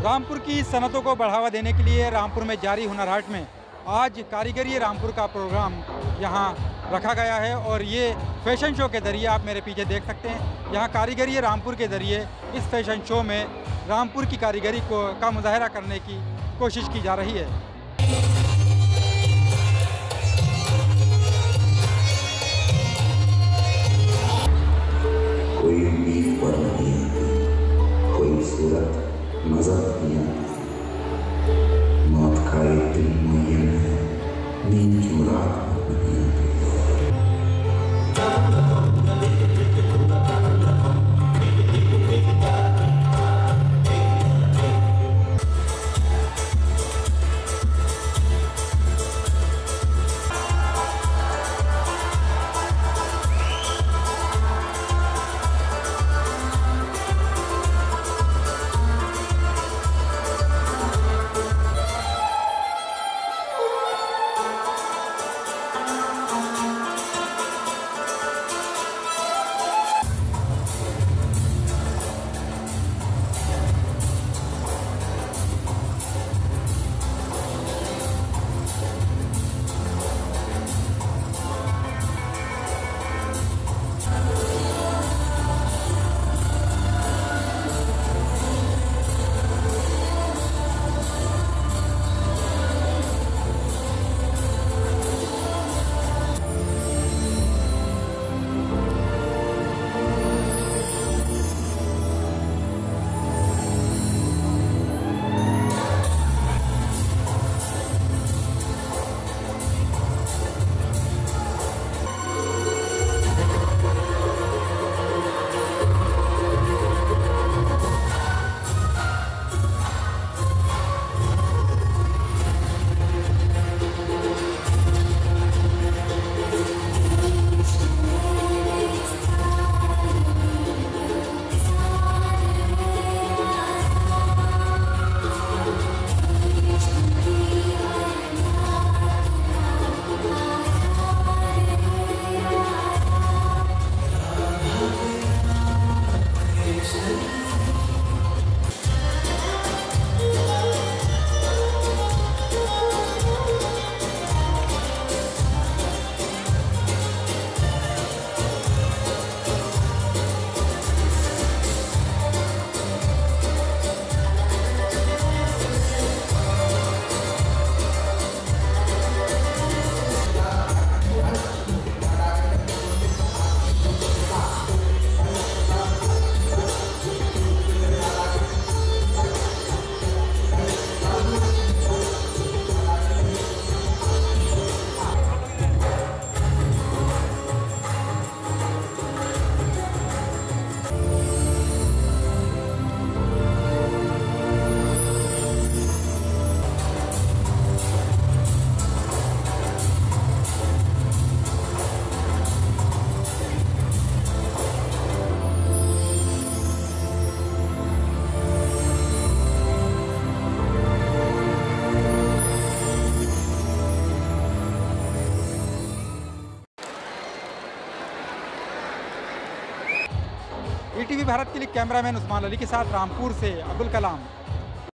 रामपुर की सनतों को बढ़ावा देने के लिए रामपुर में जारी हुनर हाट में आज कारीगरी रामपुर का प्रोग्राम यहाँ रखा गया है और ये फैशन शो के ज़रिए आप मेरे पीछे देख सकते हैं। यहाँ कारीगरी रामपुर के ज़रिए इस फैशन शो में रामपुर की कारीगरी का मुजाहरा करने की कोशिश की जा रही है। कोई उम्मीद पर नहीं आती, कोई सूरत नजर नहीं आती। मौत का एक दिन मुय्यन है, नींद की मुराद नहीं आती। ईटीवी भारत के लिए कैमरामैन उस्मान अली के साथ रामपुर से अब्दुल कलाम।